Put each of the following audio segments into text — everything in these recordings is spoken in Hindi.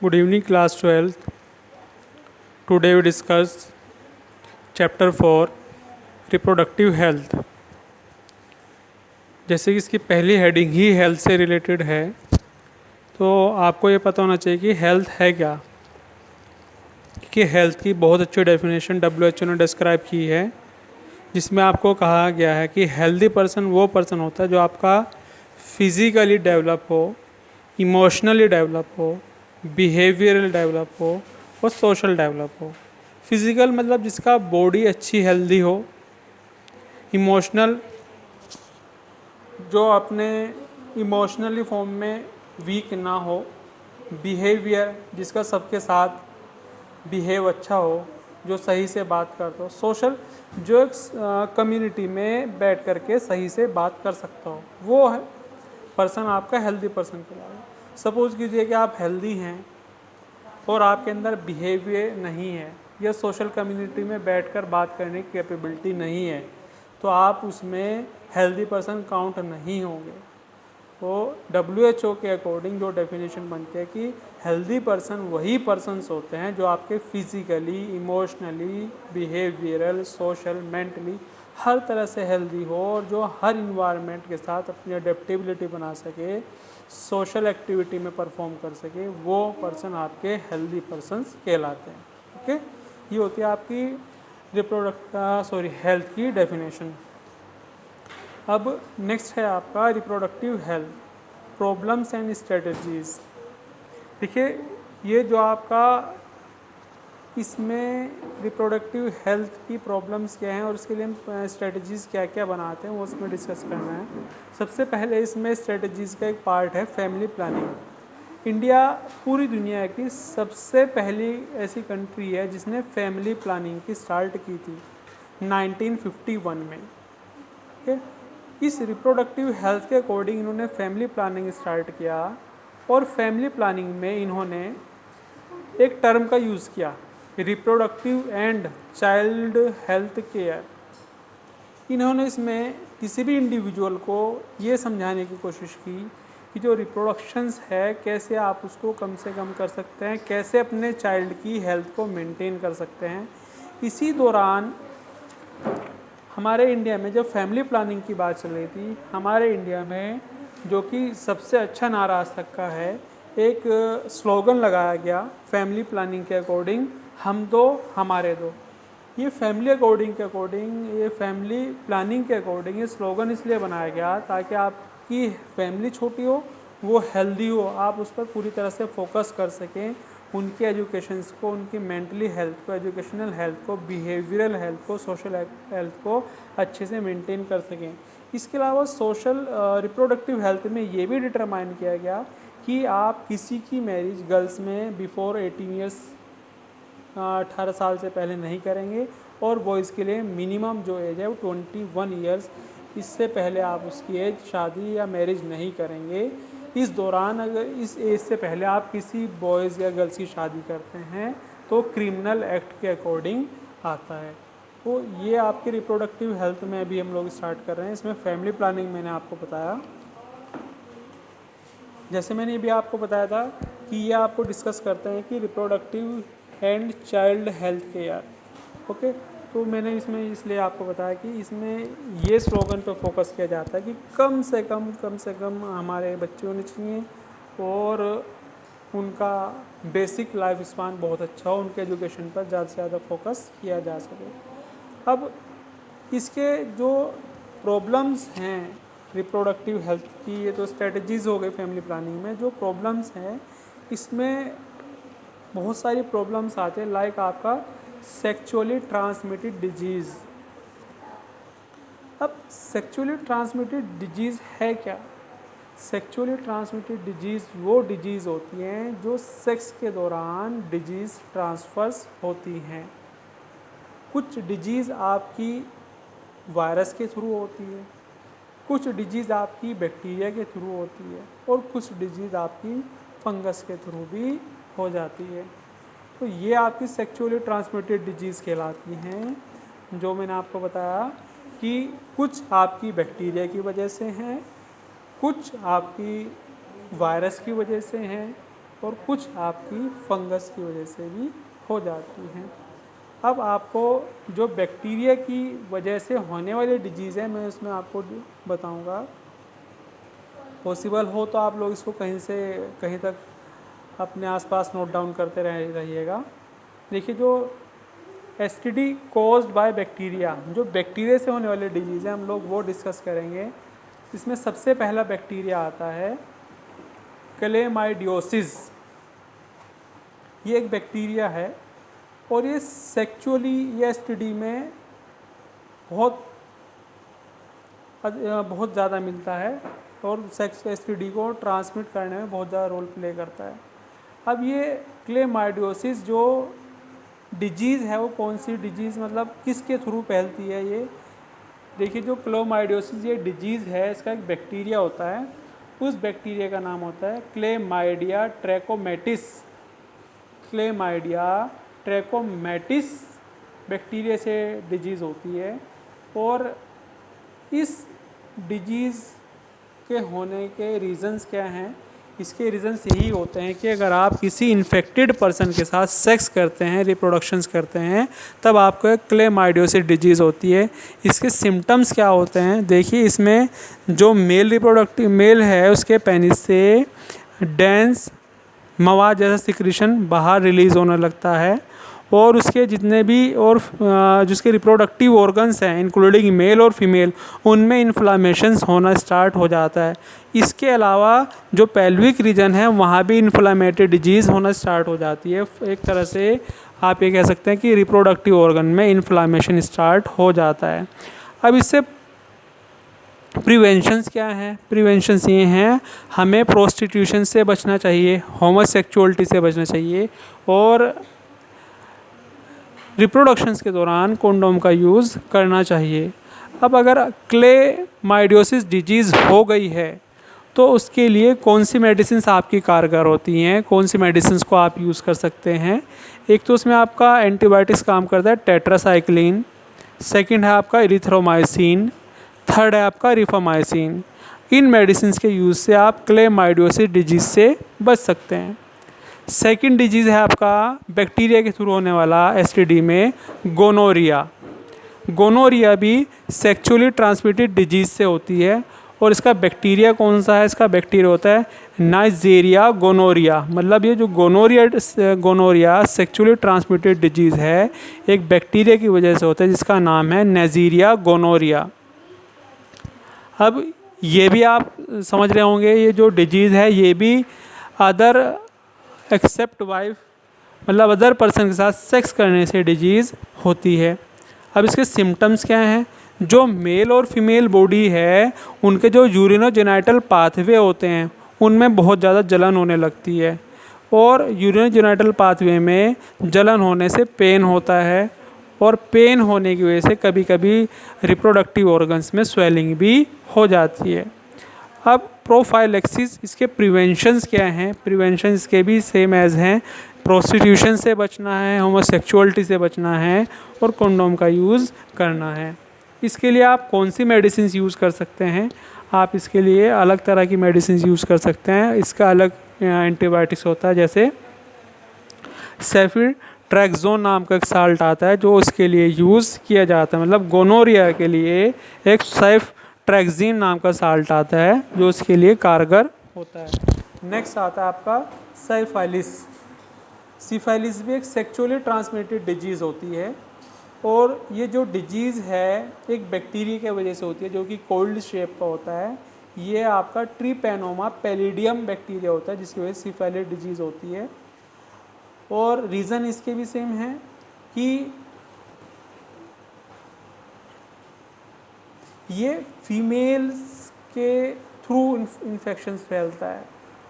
Good evening, class 12th. Today we discuss chapter 4 reproductive health. जैसे कि इसकी पहली हेडिंग ही हेल्थ से रिलेटेड है, तो आपको ये पता होना चाहिए कि हेल्थ है क्या। कि हेल्थ की बहुत अच्छी डेफिनेशन WHO ने डिस्क्राइब की है, जिसमें आपको कहा गया है कि हेल्दी पर्सन वो पर्सन होता है जो आपका फिजिकली डेवलप हो, इमोशनली डेवलप हो, बिहेवियरल डेवलप हो और सोशल डेवलप हो। फिज़िकल मतलब जिसका बॉडी अच्छी हेल्दी हो, इमोशनल जो अपने इमोशनली फॉर्म में वीक ना हो, बिहेवियर जिसका सबके साथ बिहेव अच्छा हो, जो सही से बात करता हो, सोशल जो एक कम्युनिटी में बैठ करके सही से बात कर सकता हो, वो है पर्सन आपका हेल्दी पर्सन कहलाएगा। सपोज़ कीजिए कि आप हेल्दी हैं और आपके अंदर बिहेवियर नहीं है या सोशल कम्युनिटी में बैठकर बात करने की कैपेबिलिटी नहीं है, तो आप उसमें हेल्दी पर्सन काउंट नहीं होंगे। तो WHO के अकॉर्डिंग जो डेफिनेशन बनती है कि हेल्दी पर्सन वही पर्सन्स होते हैं जो आपके physically, emotionally, behavioural, social, mentally हर तरह से हेल्दी हो और जो हर इन्वायरमेंट के साथ अपनी अडेप्टेबिलिटी बना सके, सोशल एक्टिविटी में परफॉर्म कर सके, वो पर्सन आपके हेल्दी पर्सन्स कहलाते हैं। ओके, ये होती है आपकी हेल्थ की डेफिनेशन। अब नेक्स्ट है आपका reproductive health problems and strategies. देखिए, ये जो आपका इसमें रिप्रोडक्टिव हेल्थ की प्रॉब्लम्स क्या हैं और उसके लिए हम स्ट्रेटजीज़ क्या क्या बनाते हैं वो उसमें डिस्कस करना है। सबसे पहले इसमें स्ट्रेटजीज़ का एक पार्ट है फैमिली प्लानिंग। इंडिया पूरी दुनिया की सबसे पहली ऐसी कंट्री है जिसने फैमिली प्लानिंग की स्टार्ट की थी 1951 में। ठीक है, इस रिप्रोडक्टिव हेल्थ के अकॉर्डिंग इन्होंने फैमिली प्लानिंग स्टार्ट किया और फैमिली प्लानिंग में इन्होंने एक टर्म का यूज़ किया, reproductive and child health care. इन्होंने इसमें किसी भी इंडिविजुअल को ये समझाने की कोशिश की कि जो रिप्रोडक्शंस है कैसे आप उसको कम से कम कर सकते हैं, कैसे अपने चाइल्ड की हेल्थ को मेंटेन कर सकते हैं। इसी दौरान हमारे इंडिया में जब फैमिली प्लानिंग की बात चल रही थी, हमारे इंडिया में जो कि सबसे अच्छा नारा आज तक का है, एक स्लोगन लगाया गया फैमिली प्लानिंग के अकॉर्डिंग, हम दो हमारे दो। ये फैमिली प्लानिंग के अकॉर्डिंग ये स्लोगन इसलिए बनाया गया ताकि आपकी फैमिली छोटी हो, वो हेल्दी हो, आप उस पर पूरी तरह से फोकस कर सकें, उनकी एजुकेशंस को, उनकी मेंटली हेल्थ को, एजुकेशनल हेल्थ को, बिहेवियरल हेल्थ को, सोशल हेल्थ को अच्छे से मेंटेन कर सकें। इसके अलावा सोशल रिप्रोडक्टिव हेल्थ में ये भी डिटरमाइन किया गया कि आप किसी की मैरिज गर्ल्स में बिफोर 18 ईयर्स 18 साल से पहले नहीं करेंगे और बॉयज़ के लिए मिनिमम जो एज है वो 21 ईयर्स, इससे पहले आप उसकी एज शादी या मैरिज नहीं करेंगे। इस दौरान अगर इस एज से पहले आप किसी बॉयज़ या गर्ल्स की शादी करते हैं तो क्रिमिनल एक्ट के अकॉर्डिंग आता है। तो ये आपके रिप्रोडक्टिव हेल्थ में अभी हम लोग स्टार्ट कर रहे हैं। इसमें फैमिली प्लानिंग मैंने आपको बताया, जैसे मैंने अभी आपको बताया था कि ये आपको डिस्कस करते हैं कि reproductive and child health care. Okay, तो मैंने इसमें इसलिए आपको बताया कि इसमें ये स्लोगन पे फोकस किया जाता है कि कम से कम हमारे बच्चे होने चाहिए और उनका बेसिक लाइफ स्पान बहुत अच्छा हो, उनके एजुकेशन पर ज़्यादा से ज़्यादा फोकस किया जा सके। अब इसके जो प्रॉब्लम्स हैं रिप्रोडक्टिव हेल्थ की, ये तो स्ट्रेटजीज़ हो गई फैमिली प्लानिंग में। जो प्रॉब्लम्स हैं इसमें बहुत सारी प्रॉब्लम्स आते हैं, लाइक आपका सेक्सुअली ट्रांसमिटेड डिजीज़। अब सेक्सुअली ट्रांसमिटेड डिजीज़ है क्या? सेक्सुअली ट्रांसमिटेड डिजीज़ वो डिजीज़ होती हैं जो सेक्स के दौरान डिजीज़ ट्रांसफर्स होती हैं। कुछ डिजीज़ आपकी वायरस के थ्रू होती है, कुछ डिजीज़ आपकी बैक्टीरिया के थ्रू होती है और कुछ डिजीज़ आपकी फंगस के थ्रू भी हो जाती है। तो ये आपकी सेक्सुअली ट्रांसमिटेड डिजीज़ कहलाती हैं, जो मैंने आपको बताया कि कुछ आपकी बैक्टीरिया की वजह से हैं, कुछ आपकी वायरस की वजह से हैं और कुछ आपकी फंगस की वजह से भी हो जाती हैं। अब आपको जो बैक्टीरिया की वजह से होने वाली डिजीज़ है मैं उसमें आपको बताऊंगा। पॉसिबल हो तो आप लोग इसको कहीं से कहीं तक अपने आसपास नोट डाउन करते रहिएगा। देखिए, जो एसटीडी कॉज्ड बाय बैक्टीरिया, जो बैक्टीरिया से होने वाले डिजीज़ है हम लोग वो डिस्कस करेंगे। इसमें सबसे पहला बैक्टीरिया आता है क्लेमाइडियोसिस। ये एक बैक्टीरिया है और ये सेक्चुअली ये एसटीडी में बहुत ज़्यादा मिलता है और सेक्स एसटीडी को ट्रांसमिट करने में बहुत ज़्यादा रोल प्ले करता है। अब ये क्लेमाइडियोसिस जो डिजीज़ है वो कौन सी डिजीज़, मतलब किसके थ्रू फैलती है ये देखिए। जो क्लेमाइडियोसिस ये डिजीज़ है इसका एक बैक्टीरिया होता है, उस बैक्टीरिया का नाम होता है chlamydia trachomatis. Chlamydia trachomatis bacteria से डिजीज़ होती है और इस डिजीज़ के होने के रीज़न्स क्या हैं? इसके रीज़न्स यही होते हैं कि अगर आप किसी इन्फेक्टेड पर्सन के साथ सेक्स करते हैं, रिप्रोडक्शंस करते हैं, तब आपको एक क्लेमाइडियोसिस डिजीज़ होती है। इसके सिम्टम्स क्या होते हैं देखिए, इसमें जो मेल है उसके पेनिस से डेंस मवाद जैसा सिक्रीशन बाहर रिलीज़ होने लगता है और उसके जितने भी और जिसके रिप्रोडक्टिव ऑर्गन्स हैं इंक्लूडिंग मेल और फीमेल, उनमें इन्फ्लामेशंस होना स्टार्ट हो जाता है। इसके अलावा जो पेल्विक रीजन है वहाँ भी इन्फ्लामेटरी डिजीज़ होना स्टार्ट हो जाती है। एक तरह से आप ये कह सकते हैं कि रिप्रोडक्टिव ऑर्गन में इन्फ्लामेशन स्टार्ट हो जाता है। अब इससे प्रिवेंशंस क्या हैं? प्रिवेंशंस ये हैं, हमें प्रोस्टिट्यूशन से बचना चाहिए, होमोसेक्सुअलिटी से बचना चाहिए और रिप्रोडक्शंस के दौरान कॉन्डोम का यूज़ करना चाहिए। अब अगर क्लेमाइडियोसिस डिजीज़ हो गई है तो उसके लिए कौन सी मेडिसिन्स आपकी कारगर होती हैं, कौन सी मेडिसिन्स को आप यूज़ कर सकते हैं? एक तो उसमें आपका एंटीबायोटिक्स काम करता है टेट्रासाइक्लिन, सेकंड है आपका इरिथ्रोमाइसिन, थर्ड है आपका रिफामाइसिन। इन मेडिसिन्स के यूज़ से आप क्लेमाइडियोसिस डिजीज़ से बच सकते हैं। सेकंड डिजीज़ है आपका बैक्टीरिया के थ्रू होने वाला एसटीडी में गोनोरिया। गोनोरिया भी सेक्सुअली ट्रांसमिटेड डिजीज़ से होती है और इसका बैक्टीरिया कौन सा है? इसका बैक्टीरिया होता है नाइजेरिया गोनोरिया। मतलब ये जो गोनोरिया सेक्सुअली ट्रांसमिटेड डिजीज़ है एक बैक्टीरिया की वजह से होता है जिसका नाम है नाइजेरिया गोनोरिया। अब ये भी आप समझ रहे होंगे ये जो डिजीज़ है ये भी अदर एक्सेप्ट वाइफ, मतलब अदर पर्सन के साथ सेक्स करने से डिजीज़ होती है। अब इसके सिम्टम्स क्या हैं? जो मेल और फीमेल बॉडी है उनके जो यूरिनोजेनिटल पाथवे होते हैं उनमें बहुत ज़्यादा जलन होने लगती है और यूरिनोजेनिटल पाथवे में जलन होने से पेन होता है और पेन होने की वजह से कभी कभी रिप्रोडक्टिव ऑर्गन्स में स्वेलिंग भी हो जाती है। अब प्रोफाइलेक्सिस, इसके प्रिवेंशंस क्या हैं? प्रिवेंशन इसके भी सेम एज हैं, प्रोस्टिट्यूशन से बचना है, होमोसेक्सुअलिटी से बचना है और कंडोम का यूज़ करना है। इसके लिए आप कौन सी मेडिसिन यूज़ कर सकते हैं? आप इसके लिए अलग तरह की मेडिसिन यूज़ कर सकते हैं। इसका अलग एंटीबायोटिक्स होता है, जैसे सेफिट्रैक्सोन नाम का एक साल्ट आता है जो उसके लिए यूज़ किया जाता है। मतलब गोनोरिया के लिए एक सेफिट्रैक्सिन नाम का साल्ट आता है जो उसके लिए कारगर होता है। नेक्स्ट आता है आपका सिफिलिस। सिफिलिस भी एक सेक्सुअली ट्रांसमिटेड डिजीज़ होती है और ये जो डिजीज़ है एक बैक्टीरिया की वजह से होती है जो कि कोल्ड शेप का होता है। ये आपका ट्रिपैनोमा पैलिडियम बैक्टीरिया होता है जिसकी वजह से सिफिलिस डिजीज़ होती है और रीज़न इसके भी सेम है कि ये फीमेल्स के थ्रू इन्फेक्शंस फैलता है।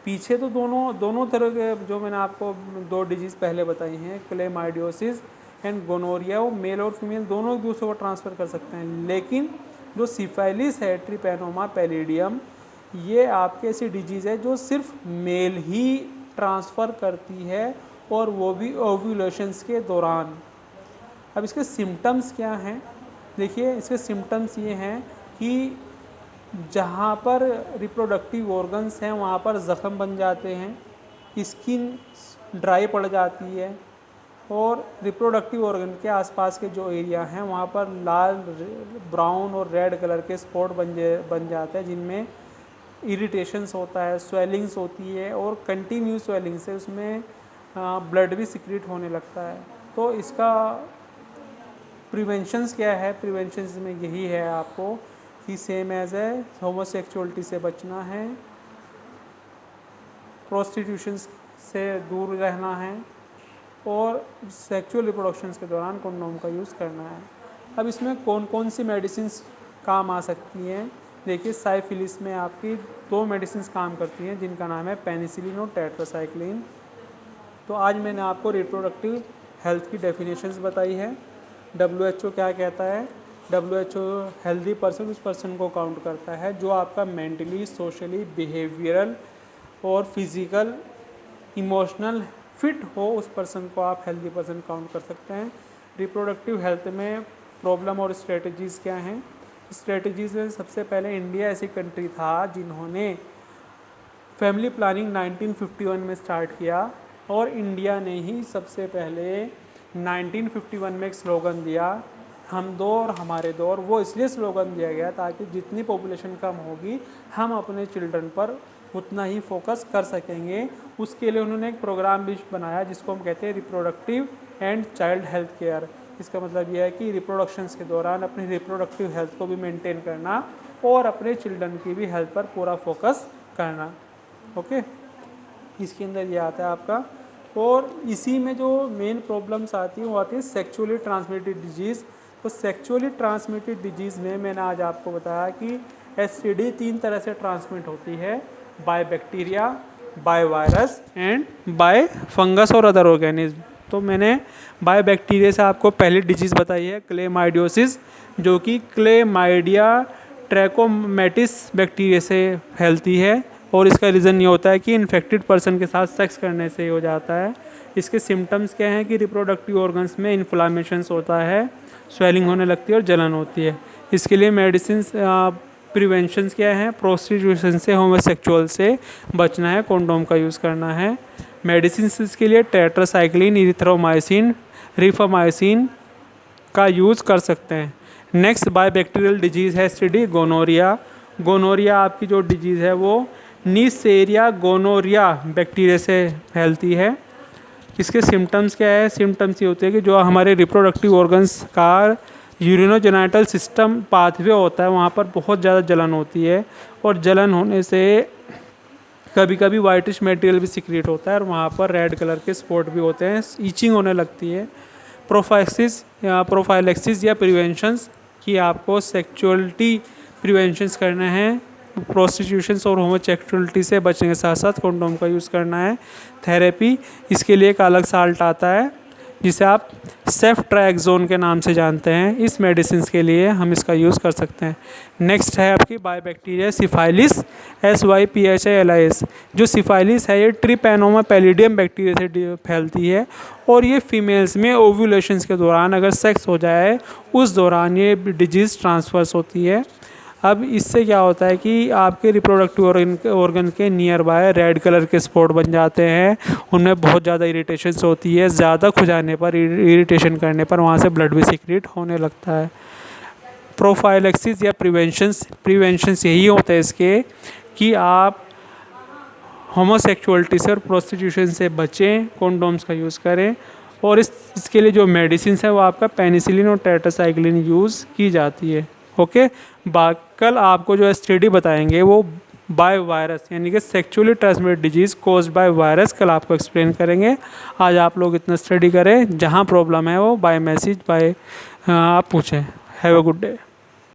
पीछे तो दोनों तरह के जो मैंने आपको दो डिजीज़ पहले बताई हैं क्लेमाइडियोसिस एंड गोनोरिया, वो मेल और फीमेल दोनों एक दूसरे को ट्रांसफ़र कर सकते हैं। लेकिन जो सिफिलिस है ट्रिपैनोमा पैलिडियम, ये आपके ऐसी डिजीज़ है जो सिर्फ मेल ही ट्रांसफ़र करती है और वो भी ओव्यूलेशंस के दौरान। अब इसके सिम्टम्स क्या हैं? देखिए, इसके सिम्टम्स ये हैं कि जहाँ पर रिप्रोडक्टिव ऑर्गन्स हैं वहाँ पर ज़ख़म बन जाते हैं स्किन ड्राई पड़ जाती है और रिप्रोडक्टिव ऑर्गन के आसपास के जो एरिया हैं वहाँ पर लाल, ब्राउन और रेड कलर के स्पॉट बन जाते हैं, जिनमें इरिटेशंस होता है, स्वेलिंग्स होती है और कंटिन्यू स्वेलिंग से उसमें ब्लड भी सिक्रीट होने लगता है। तो इसका प्रिवेंशंस क्या है? प्रिवेंशंस में यही है आपको कि सेम एज है, होमोसेक्सुअलिटी से बचना है, प्रोस्टिट्यूशन से दूर रहना है और सेक्सुअल रिप्रोडक्शंस के दौरान कंडोम का यूज़ करना है। अब इसमें कौन कौन सी मेडिसिन्स काम आ सकती हैं? देखिए, साइफिलिस में आपकी 2 मेडिसिन्स काम करती हैं जिनका नाम है पेनिसिलिन और टेट्रासाइक्लिन। तो आज मैंने आपको रिप्रोडक्टिव हेल्थ की डेफिनेशंस बताई है। WHO क्या कहता है? WHO हेल्दी पर्सन उस पर्सन को काउंट करता है जो आपका मेंटली, सोशली, बिहेवियरल और फिजिकल, इमोशनल फिट हो, उस पर्सन को आप हेल्दी पर्सन काउंट कर सकते हैं। रिप्रोडक्टिव हेल्थ में प्रॉब्लम और स्ट्रेटजीज़ क्या हैं? स्ट्रेटजीज़ में सबसे पहले इंडिया ऐसी कंट्री था जिन्होंने फैमिली प्लानिंग 1951 में स्टार्ट किया और इंडिया ने ही सबसे पहले 1951 में एक स्लोगन दिया, हम दो और हमारे दो। और वो इसलिए स्लोगन दिया गया ताकि जितनी पॉपुलेशन कम होगी हम अपने चिल्ड्रन पर उतना ही फोकस कर सकेंगे। उसके लिए उन्होंने एक प्रोग्राम भी बनाया जिसको हम कहते हैं reproductive and child health care. इसका मतलब यह है कि रिप्रोडक्शंस के दौरान अपनी रिप्रोडक्टिव हेल्थ को भी मेंटेन करना और अपने चिल्ड्रन की भी हेल्थ पर पूरा फोकस करना। ओके, इसके अंदर ये आता है आपका। और इसी में जो मेन प्रॉब्लम्स आती हैं वो आती है सेक्सुअली ट्रांसमिटेड डिजीज़। तो सेक्सुअली ट्रांसमिटेड डिजीज़ में मैंने आज आपको बताया कि STD 3 तरह से ट्रांसमिट होती है, by bacteria, by virus and bye fungus और अदर ऑर्गेनिज्म। तो मैंने बाय बैक्टीरिया से आपको पहली डिजीज़ बताई है क्लेमाइडियोसिस, जो कि क्लेमाइडिया ट्रैकोमैटिस बैक्टीरिया से फैलती है और इसका रीज़न ये होता है कि इन्फेक्टेड पर्सन के साथ सेक्स करने से हो जाता है। इसके सिम्टम्स क्या हैं कि रिप्रोडक्टिव ऑर्गन्स में इन्फ्लामेशंस होता है, स्वेलिंग होने लगती है और जलन होती है। इसके लिए मेडिसिन प्रिवेंशंस क्या हैं? प्रोस्टिट्यूशन से, होमोसेक्सुअल से बचना है, कंडोम का यूज़ करना है। मेडिसिन इसके लिए टेट्रासाइक्लिन, इरिथ्रोमाइसिन, रिफामाइसिन का यूज़ कर सकते हैं। नेक्स्ट बाय बैक्टीरियल डिजीज़ है STD गोनोरिया। गोनोरिया आपकी जो डिजीज़ है वो नीसेरिया गोनोरिया बैक्टीरिया से फैलती है। इसके सिम्टम्स क्या है? सिम्टम्स ये होते हैं कि जो हमारे रिप्रोडक्टिव ऑर्गन्स का यूरिनोजेनिटल सिस्टम पाथवे होता है वहाँ पर बहुत ज़्यादा जलन होती है और जलन होने से कभी कभी वाइटिश मटेरियल भी सिक्रिएट होता है और वहाँ पर रेड कलर के स्पॉट भी होते हैं, ईचिंग होने लगती है। प्रोफाइलेक्सिस या प्रिवेंशंस कि आपको सेक्सुअलिटी प्रिवेंशंस करना है, प्रोस्टिट्यूशंस और होमोसेक्सुअलिटी से बचने के साथ साथ कंडोम का यूज़ करना है। थेरेपी, इसके लिए एक अलग साल्ट आता है जिसे आप सेफ्ट्राक्सोन के नाम से जानते हैं। इस मेडिसिन के लिए हम इसका यूज़ कर सकते हैं। नेक्स्ट है आपकी बायोबैक्टीरिया सिफाइलिस, SYPHILIS। जो सिफाइलिस है ये ट्रिपैनोमा पैलिडियम बैक्टीरिया से फैलती है और ये फीमेल्स में ओव्यूलेशंस के दौरान अगर सेक्स हो जाए उस दौरान ये डिजीज़ ट्रांसफर्स होती है। अब इससे क्या होता है कि आपके रिप्रोडक्टिव ऑर्गन के नियर बाय रेड कलर के स्पॉट बन जाते हैं, उनमें बहुत ज़्यादा इरिटेशंस होती है, ज़्यादा खुजाने पर, इरिटेशन करने पर वहाँ से ब्लड भी सीक्रेट होने लगता है। प्रोफाइलेक्सिस या प्रिवेंशंस यही होता है इसके कि आप होमोसेक्सुअलिटी से और प्रोस्टिट्यूशन से बचें, कंडोम्स का यूज़ करें और इसके लिए जो मेडिसिन है वो आपका पेनिसिलिन और टेट्रासाइक्लिन यूज़ की जाती है। ओके, कल आपको जो STD बताएंगे वो बाय वायरस यानी कि sexually transmitted disease caused by virus कल आपको एक्सप्लेन करेंगे। आज आप लोग इतना स्टडी करें, जहाँ प्रॉब्लम है वो बाय मैसेज आप पूछें। Have a good day.